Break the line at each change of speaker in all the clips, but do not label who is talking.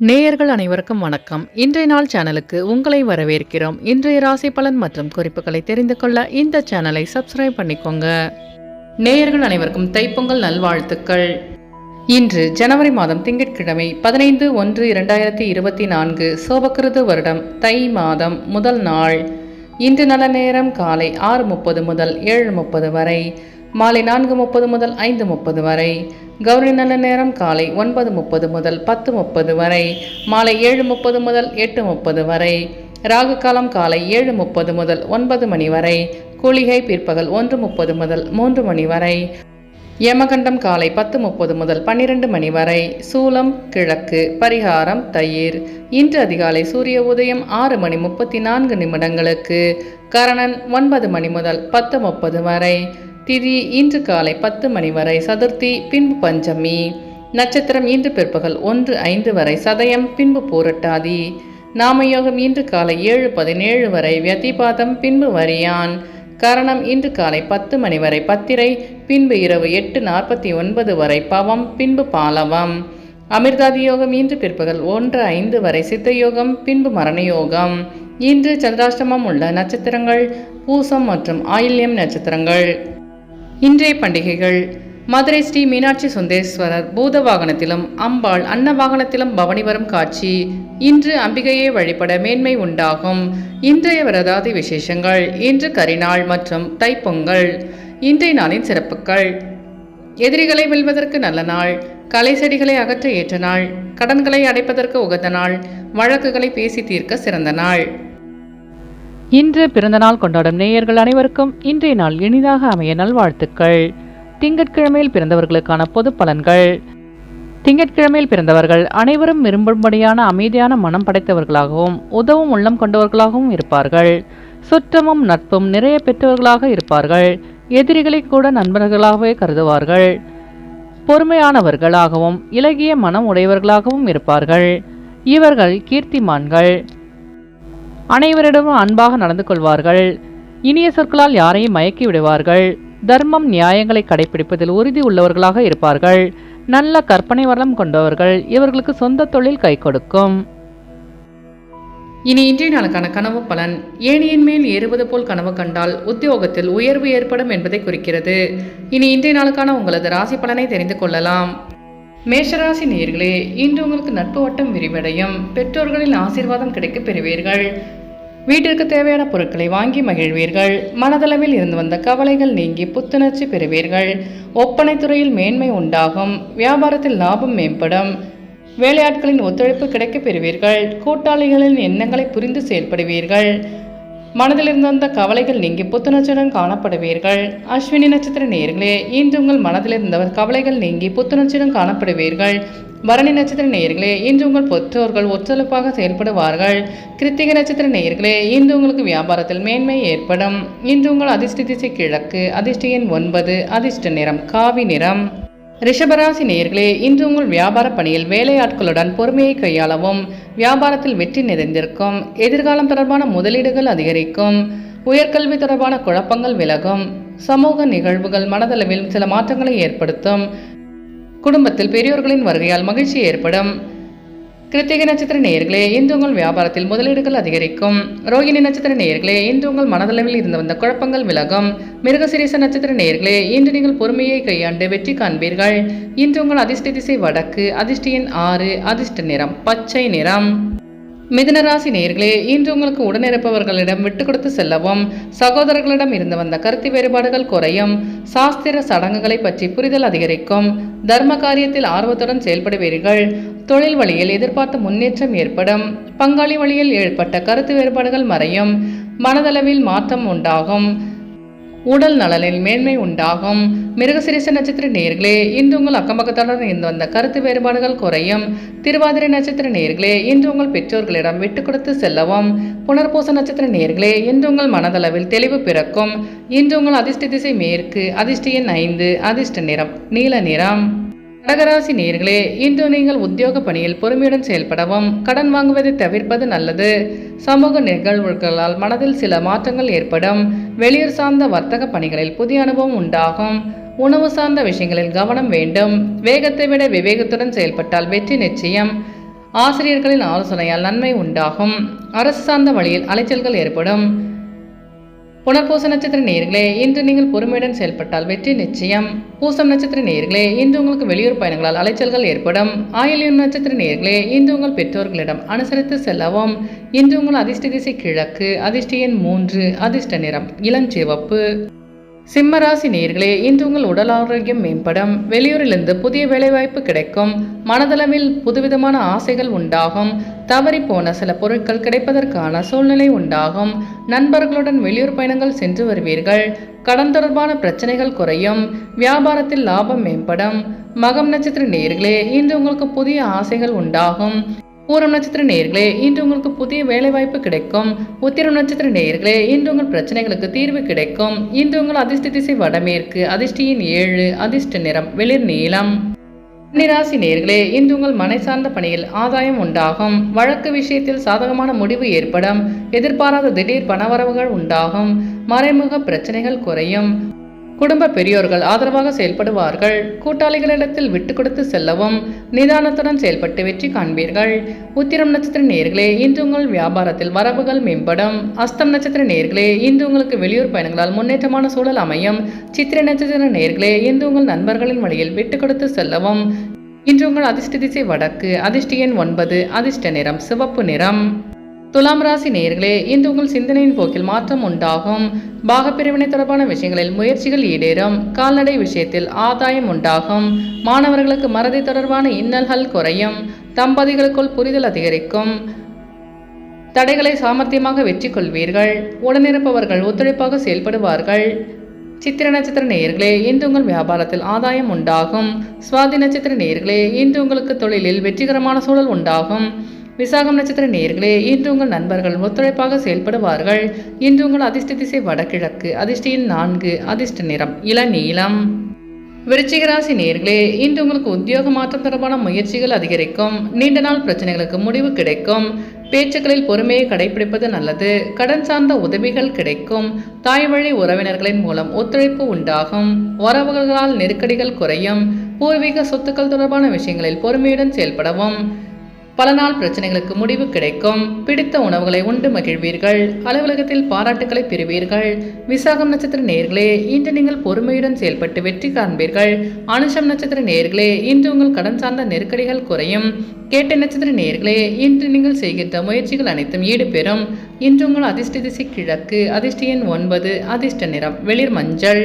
நேயர்கள் அனைவருக்கும் வணக்கம். இன்றைய நாள் சேனலுக்கு உங்களை வரவேற்கிறோம். இன்றைய ராசி பலன் மற்றும் குறிப்புகளை தெரிந்து கொள்ள இந்த சேனலை சப்ஸ்கிரைப் பண்ணிக்கோங்க. நேயர்கள் அனைவருக்கும் தைப்பொங்கல் நல்வாழ்த்துக்கள். இன்று ஜனவரி மாதம் திங்கட்கிழமை 15/1/2024 சோபக்கிருது வருடம் தை மாதம் முதல் நாள். இன்று நல்ல நேரம் காலை 6:30 முதல் 7:30 வரை, மாலை 4:30 முதல் 5:30 வரை. கௌரி நல்ல நேரம் காலை 9:30 முதல் 10:30 வரை, மாலை 7:30 முதல் 8:30 வரை. ராகு காலம் காலை 7:30 முதல் 9 மணி வரை, குளிகை பிற்பகல் 1:30 முதல் 3 மணி வரை. யமகண்டம் காலை 10:30 முதல் 12 மணி வரை. சூலம் கிழக்கு, பரிகாரம் தயிர். இன்று அதிகாலை சூரிய உதயம் 6:34 கரணன் 9 மணி முதல் 10:30 வரை. திதி இன்று காலை 10 மணி வரை, சதுர்த்தி பின்பு பஞ்சமி. நட்சத்திரம் இன்று பிற்பகல் 1:05 வரை, சதயம் பின்பு பூரட்டாதி. நாமயோகம் இன்று காலை 7:17 வரை, வியதிபாதம் பின்பு வரியான். கரணம் இன்று காலை 10 மணி வரை, பத்திரை பின்பு இரவு 8:49 வரை, பவம் பின்பு பாலவம். அமிர்தாதி யோகம் இன்று பிற்பகல் 1:05 வரை, சித்தயோகம் பின்பு மரணயோகம். இன்று சந்திராஷ்டமம் உள்ள நட்சத்திரங்கள் பூசம் மற்றும் ஆயில்யம் நட்சத்திரங்கள். இன்றைய பண்டிகைகள்: மதுரை ஸ்ரீ மீனாட்சி சுந்தரேஸ்வரர் பூத வாகனத்திலும் அம்பாள் அன்ன வாகனத்திலும் பவனி வரும் காட்சி. இன்று அம்பிகையை வழிபட மேன்மை உண்டாகும். இன்றைய விரதாதி விசேஷங்கள்: இன்று கரிநாள் மற்றும் தைப்பொங்கல். இன்றைய நாளின் சிறப்புகள்: எதிரிகளை வெல்வதற்கு நல்ல நாள், களை செடிகளை அகற்ற ஏற்ற நாள், கடன்களை அடைப்பதற்கு உகந்த நாள், வழக்குகளை பேசி தீர்க்க சிறந்த நாள். இன்று பிறந்தநாள் கொண்டாடும் நேயர்கள் அனைவருக்கும் இன்றைய நாள் இனிதாக அமைய நல்வாழ்த்துக்கள். திங்கட்கிழமையில் பிறந்தவர்களுக்கான பொது பலன்கள். திங்கட்கிழமையில் பிறந்தவர்கள் அனைவரும் விரும்பும்படியான அமைதியான மனம் படைத்தவர்களாகவும் உதவும் உள்ளம் கொண்டவர்களாகவும் இருப்பார்கள். சுற்றமும் நட்பும் நிறைய பெற்றவர்களாக இருப்பார்கள். எதிரிகளை கூட நண்பர்களாகவே கருதுவார்கள். பொறுமையானவர்களாகவும் இலகிய மனம் உடையவர்களாகவும் இருப்பார்கள். இவர்கள் கீர்த்திமான்கள். அனைவரிடமும் அன்பாக நடந்து கொள்வார்கள். இனிய சொற்களால் யாரையும் மயக்கி விடுவார்கள். தர்மம் நியாயங்களை கடைபிடிப்பதில் உறுதி உள்ளவர்களாக இருப்பார்கள். நல்ல கற்பனை வளம் கொண்டவர்கள். இவர்களுக்கு சொந்த தொழில் கை கொடுக்கும். இனி இன்றைய நாளுக்கான கனவு பலன். ஏணியின் மேல் ஏறுவது போல் கனவு கண்டால் உத்தியோகத்தில் உயர்வு ஏற்படும் என்பதை குறிக்கிறது. இனி இன்றைய நாளுக்கான உங்களது ராசி பலனை தெரிந்து கொள்ளலாம். மேஷராசி நேயர்களே, இன்று உங்களுக்கு நட்பு வட்டம் விரிவடையும். பெற்றோர்களின் ஆசீர்வாதம் கிடைக்க பெறுவீர்கள். வீட்டிற்கு தேவையான பொருட்களை வாங்கி மகிழ்வீர்கள். மனதளவில் இருந்து வந்த கவலைகள் நீங்கி புத்துணர்ச்சி பெறுவீர்கள். ஒப்பனை துறையில் மேன்மை உண்டாகும். வியாபாரத்தில் லாபம் மேம்படும். வேலையாட்களின் ஒத்துழைப்பு கிடைக்க பெறுவீர்கள். கூட்டாளிகளின் எண்ணங்களை புரிந்து செயல்படுவீர்கள். மனதில் இருந்து வந்த கவலைகள் நீங்கி புத்துணர்ச்சியுடன் காணப்படுவீர்கள். அஸ்வினி நட்சத்திர நேயர்களே, இன்று உங்கள் மனதில் இருந்த கவலைகள் நீங்கி புத்துணர்ச்சியுடன் காணப்படுவீர்கள். பரணி நட்சத்திர நேயர்களே, இன்று உங்கள் பெற்றோர்கள் ஒத்துழைப்பாக செயல்படுவார்கள். கிருத்திகை நட்சத்திர நேயர்களே, இன்று உங்களுக்கு வியாபாரத்தில் மேன்மை ஏற்படும். இன்று உங்கள் அதிர்ஷ்ட திசை கிழக்கு, அதிர்ஷ்ட எண் 9, அதிர்ஷ்ட நிறம் காவி நிறம். ரிஷபராசி நேயர்களே, இன்று உங்கள் வியாபார பணியில் வேலையாட்களுடன் பொறுமையை கையாளவும். வியாபாரத்தில் வெற்றி நிறைந்திருக்கும். எதிர்காலம் தொடர்பான முதலீடுகள் அதிகரிக்கும். உயர்கல்வி தொடர்பான குழப்பங்கள் விலகும். சமூக நிகழ்வுகள் மனதளவில் சில மாற்றங்களை ஏற்படுத்தும். குடும்பத்தில் பெரியோர்களின் வருகையால் மகிழ்ச்சி ஏற்படும். கிருத்திகை நட்சத்திர நேயர்களே, இன்று உங்கள் வியாபாரத்தில் முதலீடுகள் அதிகரிக்கும். ரோகிணி நட்சத்திர நேயர்களே, இன்று உங்கள் மனதளவில் இருந்து வந்த குழப்பங்கள் விலகும். மிருகசீரிஷ நட்சத்திர நேயர்களே, இன்று நீங்கள் பொறுமையை கையாண்டு வெற்றி காண்பீர்கள். இன்று உங்கள் அதிர்ஷ்ட திசை வடக்கு, அதிர்ஷ்ட எண் 6, அதிர்ஷ்ட நிறம் பச்சை நிறம். மிதுன ராசி நேயர்களே, இன்று உங்களுக்கு உடனிருப்பவர்களிடம் விட்டு கொடுத்து செல்லவும். சகோதரர்களிடம் இருந்து வந்த கருத்து வேறுபாடுகள் குறையும். சாஸ்திர சடங்குகளை பற்றி புரிதல் அதிகரிக்கும். தர்ம காரியத்தில் ஆர்வத்துடன் செயல்படுவீர்கள். தொழில் வழியில் எதிர்பார்த்த முன்னேற்றம் ஏற்படும். பங்காளி வழியில் ஏற்பட்ட கருத்து வேறுபாடுகள் மறையும். மனதளவில் மாற்றம் உண்டாகும். உடல் நலனில் மேன்மை உண்டாகும். மிருகசீரிஷ நட்சத்திர நேயர்களே, இன்று உங்கள் அக்கம்பக்கத்துடன் இருந்து வந்த கருத்து வேறுபாடுகள் குறையும். திருவாதிரை நட்சத்திர நேயர்களே, இன்று உங்கள் பெற்றோர்களிடம் விட்டு கொடுத்து செல்லவும். புனர்பூச நட்சத்திர நேயர்களே, இன்று உங்கள் மனதளவில் தெளிவு பிறக்கும். இன்று உங்கள் அதிர்ஷ்ட திசை மேற்கு, அதிர்ஷ்ட எண் 5, அதிர்ஷ்ட நிறம் நீல நிறம். கடகராசி நேயர்களே, இன்று நீங்கள் உத்தியோக பணியில் பொறுமையுடன் செயல்படவும். கடன் வாங்குவதை தவிர்ப்பது நல்லது. சமூக நிகழ்வுகளால் மனதில் சில மாற்றங்கள் ஏற்படும். வெளியூர் சார்ந்த வர்த்தக பணிகளில் புதிய அனுபவம் உண்டாகும். உணவு சார்ந்த விஷயங்களில் கவனம் வேண்டும். வேகத்தை விட விவேகத்துடன் செயல்பட்டால் வெற்றி நிச்சயம். ஆசிரியர்களின் ஆலோசனையால் நன்மை உண்டாகும். அரசு சார்ந்த வழியில் அலைச்சல்கள் ஏற்படும். புனர்பூச நட்சத்திர நேயர்களே, இன்று நீங்கள் பொறுமையுடன் செயல்பட்டால் வெற்றி நிச்சயம். பூசம் நட்சத்திர நேயர்களே, இன்று உங்களுக்கு வெளியூர் பயணங்களால் அலைச்சல்கள் ஏற்படும். ஆயில்யம் நட்சத்திர நேயர்களே, இன்று உங்கள் பெற்றோர்களிடம் அனுசரித்து செல்லவும். இன்று உங்கள் அதிர்ஷ்ட திசை கிழக்கு, அதிர்ஷ்ட எண் 3, அதிர்ஷ்ட நிறம் இளஞ்சிவப்பு. சிம்மராசி நேயர்களே, இன்று உங்கள் உடல் ஆரோக்கியம் மேம்படும். வெளியூரிலிருந்து புதிய வேலைவாய்ப்பு கிடைக்கும். மனதளவில் புதுவிதமான ஆசைகள் உண்டாகும். தவறி போன சில பொருட்கள் கிடைப்பதற்கான சூழ்நிலை உண்டாகும். நண்பர்களுடன் வெளியூர் பயணங்கள் சென்று வருவீர்கள். கடன் தொடர்பான பிரச்சனைகள் குறையும். வியாபாரத்தில் லாபம் மேம்படும். மகம் நட்சத்திர நேயர்களே, இன்று உங்களுக்கு புதிய ஆசைகள் உண்டாகும். பூரம் நட்சத்திர நேயர்களே, இன்று உங்களுக்கு புதிய வேலைவாய்ப்பு கிடைக்கும். உத்திரம் நட்சத்திர நேயர்களே, இன்று உங்கள் பிரச்சனைகளுக்கு தீர்வு கிடைக்கும். இன்று உங்கள் அதிர்ஷ்ட திசை வடமேற்கு, அதிர்ஷ்ட எண் 7, அதிர்ஷ்ட நிறம் வெளிர் நீலம். கன்னிராசி நேயர்களே, இன்று உங்கள் மனை சார்ந்த பணியில் ஆதாயம் உண்டாகும். வழக்கு விஷயத்தில் சாதகமான முடிவு ஏற்படும். எதிர்பாராத திடீர் பணவரவுகள் உண்டாகும். மறைமுக பிரச்சனைகள் குறையும். குடும்ப பெரியோர்கள் ஆதரவாக செயல்படுவார்கள். கூட்டாளிகளிடத்தில் விட்டு கொடுத்து செல்லவும். நிதானத்துடன் செயல்பட்டு வெற்றி காண்பீர்கள். உத்திரம் நட்சத்திர நேயர்களே, இன்று உங்கள் வியாபாரத்தில் வரவுகள் மேம்படும். அஸ்தம் நட்சத்திர நேயர்களே, இன்று உங்களுக்கு வெளியூர் பயணங்களால் முன்னேற்றமான சூழல் அமையும். சித்திரை நட்சத்திர நேயர்களே, இன்று உங்கள் நண்பர்களின் வழியில் விட்டு கொடுத்து செல்லவும். இன்று உங்கள் அதிர்ஷ்ட திசை வடக்கு, அதிர்ஷ்ட எண் 9, அதிர்ஷ்ட நிறம் சிவப்பு நிறம். துலாம் ராசி நேயர்களே, இன்று உங்கள் சிந்தனையின் போக்கில் மாற்றம் உண்டாகும். பாகப்பிரிவினை தொடர்பான விஷயங்களில் முயற்சிகள் ஈடேறும். கால்நடை விஷயத்தில் ஆதாயம் உண்டாகும். மாணவர்களுக்கு மறதி தொடர்பான இன்னல்கள் குறையும். தம்பதிகளுக்குள் புரிதல் அதிகரிக்கும். தடைகளை சாமர்த்தியமாக வெற்றி கொள்வீர்கள். உடனிருப்பவர்கள் ஒத்துழைப்பாக செயல்படுவார்கள். சித்திர நட்சத்திர நேயர்களே, இன்று உங்கள் வியாபாரத்தில் ஆதாயம் உண்டாகும். சுவாதி நட்சத்திர நேயர்களே, இன்று உங்களுக்கு தொழிலில் வெற்றிகரமான சூழல் உண்டாகும். விசாகம் நட்சத்திர நேயர்களே, இன்று உங்கள் நண்பர்கள் ஒத்துழைப்பாக செயல்படுவார்கள். இன்று உங்கள் அதிர்ஷ்ட திசை வடகிழக்கு, அதிர்ஷ்ட எண் 4, அதிர்ஷ்ட நிறம் இளநீலம். விருச்சிக ராசி நேயர்களே, இன்று உங்களுக்கு உத்தியோக மாற்றம் தொடர்பான முயற்சிகள் அதிகரிக்கும். நீண்ட நாள் பிரச்சனைகளுக்கு முடிவு கிடைக்கும். பேச்சுக்களில் பொறுமையை கடைபிடிப்பது நல்லது. கடன் சார்ந்த உதவிகள் கிடைக்கும். தாய் வழி உறவினர்களின் மூலம் ஒத்துழைப்பு உண்டாகும். உறவுகளால் நெருக்கடிகள் குறையும். பூர்வீக சொத்துக்கள் தொடர்பான விஷயங்களில் பொறுமையுடன் செயல்படவும். பல நாள் பிரச்சனைகளுக்கு முடிவு கிடைக்கும். பிடித்த உணவுகளை உண்டு மகிழ்வீர்கள். அலுவலகத்தில் பாராட்டுக்களை பெறுவீர்கள். விசாகம் நட்சத்திர நேயர்களே, இன்று நீங்கள் பொறுமையுடன் செயல்பட்டு வெற்றி காண்பீர்கள். அனுஷம் நட்சத்திர நேயர்களே, இன்று உங்கள் கடன் சார்ந்த நெருக்கடிகள் குறையும். கேட்ட நட்சத்திர நேயர்களே, இன்று நீங்கள் செய்கின்ற முயற்சிகள் அனைத்தும் ஈடுபெறும். இன்று உங்கள் அதிர்ஷ்ட திசை கிழக்கு, அதிர்ஷ்ட எண் 9, அதிர்ஷ்ட நிறம் வெளிர் மஞ்சள்.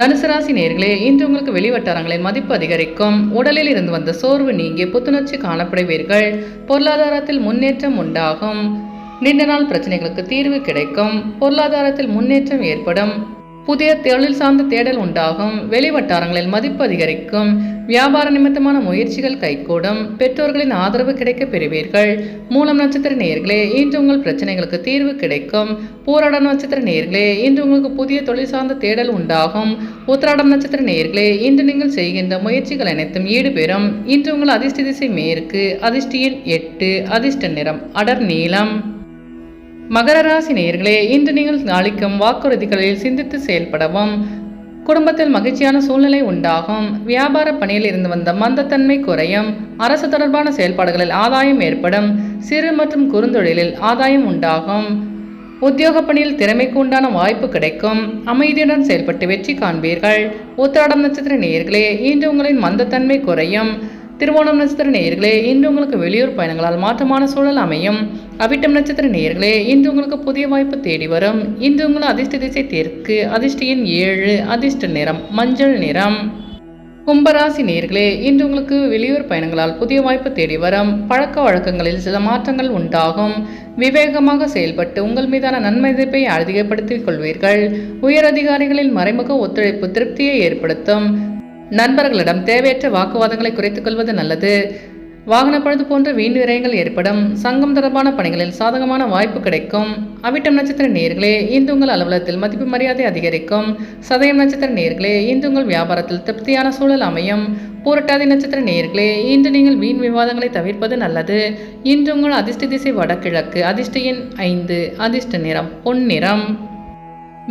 தனுசு ராசி நேயர்களே, இன்று உங்களுக்கு வெளிவட்டாரங்களின் மதிப்பு அதிகரிக்கும். உடலில் இருந்து வந்த சோர்வு நீங்கி புத்துணர்ச்சி காணப்படுவீர்கள். பொருளாதாரத்தில் முன்னேற்றம் உண்டாகும். நீண்ட நாள் பிரச்சனைகளுக்கு தீர்வு கிடைக்கும். பொருளாதாரத்தில் முன்னேற்றம் ஏற்படும். புதிய தொழில் சார்ந்த தேடல் உண்டாகும். வெளிவட்டாரங்களில் மதிப்பு அதிகரிக்கும். வியாபார நிமித்தமான முயற்சிகள் கைகூடும். பெற்றோர்களின் ஆதரவு கிடைக்க பெறுவீர்கள். மூலம் நட்சத்திர நேயர்களே, இன்று உங்கள் பிரச்சனைகளுக்கு தீர்வு கிடைக்கும். பூராடம் நட்சத்திர நேயர்களே, இன்று உங்களுக்கு புதிய தொழில் சார்ந்த தேடல் உண்டாகும். உத்திராடம் நட்சத்திர நேயர்களே, இன்று நீங்கள் செய்கின்ற முயற்சிகள் அனைத்தும் ஈடுபெறும். இன்று உங்கள் அதிர்ஷ்ட திசை மேற்கு, அதிர்ஷ்ட எண் 8, அதிர்ஷ்ட நிறம் அடர் நீலம். மகர ராசி நேயர்களே, இன்று நீங்கள் அளிக்கும் வாக்குறுதிகளில் சிந்தித்து செயல்படவும். குடும்பத்தில் மகிழ்ச்சியான சூழ்நிலை உண்டாகும். வியாபார பணியில் இருந்து வந்த மந்தத்தன்மை குறையும். அரசு தொடர்பான செயல்பாடுகளில் ஆதாயம் ஏற்படும். சிறு மற்றும் குறுந்தொழிலில் ஆதாயம் உண்டாகும். உத்தியோக பணியில் திறமைக்கு உண்டான வாய்ப்பு கிடைக்கும். அமைதியுடன் செயல்பட்டு வெற்றி காண்பீர்கள். உத்திராடம் நட்சத்திர நேயர்களே, இன்று உங்களின் மந்தத்தன்மை குறையும். திருவோணம் நட்சத்திர நேயர்களே, இன்று உங்களுக்கு வெளியூர் பயணங்களால் மாற்றமான சூழல் அமையும். அவிட்டம் நட்சத்திர நேயர்களே, இன்று உங்களுக்கு புதிய வாய்ப்பு தேடி வரும். இன்று உங்கள் அதிர்ஷ்ட திசை தெற்கு, அதிர்ஷ்ட எண் 7, அதிர்ஷ்ட நிறம் மஞ்சள் நிறம். கும்பராசி நேயர்களே, இன்று உங்களுக்கு வெளியூர் பயணங்களால் புதிய வாய்ப்பு தேடி வரும். பழக்க வழக்கங்களில் சில மாற்றங்கள் உண்டாகும். விவேகமாக செயல்பட்டு உங்கள் மீதான நன்மதிப்பை அதிகப்படுத்திக் கொள்வீர்கள். உயர் அதிகாரிகளின் மறைமுக ஒத்துழைப்பு திருப்தியை ஏற்படுத்தும். நண்பர்களிடம் தேவையற்ற வாக்குவாதங்களை குறைத்துக் கொள்வது நல்லது. வாகன பழுது போன்ற வீண் விரயங்கள் ஏற்படும். சங்கம் தொடர்பான பணிகளில் சாதகமான வாய்ப்பு கிடைக்கும். அவிட்டம் நட்சத்திர நேயர்களே, இன்று உங்கள் அலுவலகத்தில் மதிப்பு மரியாதை அதிகரிக்கும். சதயம் நட்சத்திர நேயர்களே, இன்று உங்கள் வியாபாரத்தில் திருப்தியான சூழல் அமையும். பூரட்டாதி நட்சத்திர நேயர்களே, இன்று நீங்கள் வீண் விவாதங்களை தவிர்ப்பது நல்லது. இன்று உங்கள் அதிர்ஷ்ட திசை வடகிழக்கு, அதிர்ஷ்ட எண் 5, அதிர்ஷ்ட நிறம் பொன்னிறம்.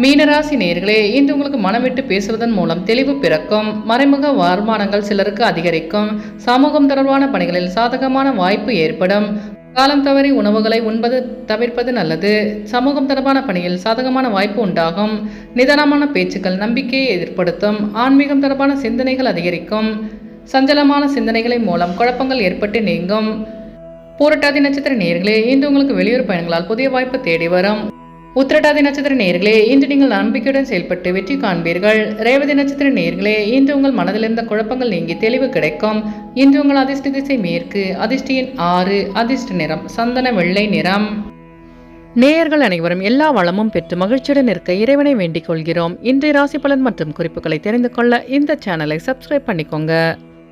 மீனராசி நேயர்களே, இன்று உங்களுக்கு மனம் விட்டு பேசுவதன் மூலம் தெளிவு பிறக்கும். மறைமுக வருமானங்கள் சிலருக்கு அதிகரிக்கும். சமூகம் தொடர்பான பணிகளில் சாதகமான வாய்ப்பு ஏற்படும். காலம் தவறி உணவுகளை உண்பது தவிர்ப்பது நல்லது. சமூகம் தொடர்பான பணியில் சாதகமான வாய்ப்பு உண்டாகும். நிதானமான பேச்சுக்கள் நம்பிக்கையை ஏற்படுத்தும். ஆன்மீகம் தொடர்பான சிந்தனைகள் அதிகரிக்கும். சஞ்சலமான சிந்தனைகளின் மூலம் குழப்பங்கள் ஏற்பட்டு நீங்கும். பூரட்டாதி நட்சத்திர நேயர்களே, இன்று உங்களுக்கு வெளியூர் பயணங்களால் புதிய வாய்ப்பு தேடி வரும். உத்திரட்டாதி நட்சத்திர நேயர்களே, இன்று நீங்கள் நம்பிக்கையுடன் செயல்பட்டு வெற்றி காண்பீர்கள். ரேவதி நட்சத்திர நேயர்களே, இன்று உங்கள் மனதில் இருந்த குழப்பங்கள் நீங்கி தெளிவு கிடைக்கும். இன்று உங்கள் அதிர்ஷ்ட திசை மேற்கு. அதிர்ஷ்ட எண் 6. அதிர்ஷ்ட நிறம் சந்தன வெள்ளை நிறம். நேயர்கள் அனைவரும் எல்லா வளமும் பெற்று மகிழ்ச்சியுடன் இருக்க இறைவனை வேண்டிக் கொள்கிறோம். இன்றைய ராசி பலன் மற்றும் குறிப்புகளை தெரிந்து கொள்ள இந்த சேனலை சப்ஸ்கிரைப் பண்ணிக்கோங்க.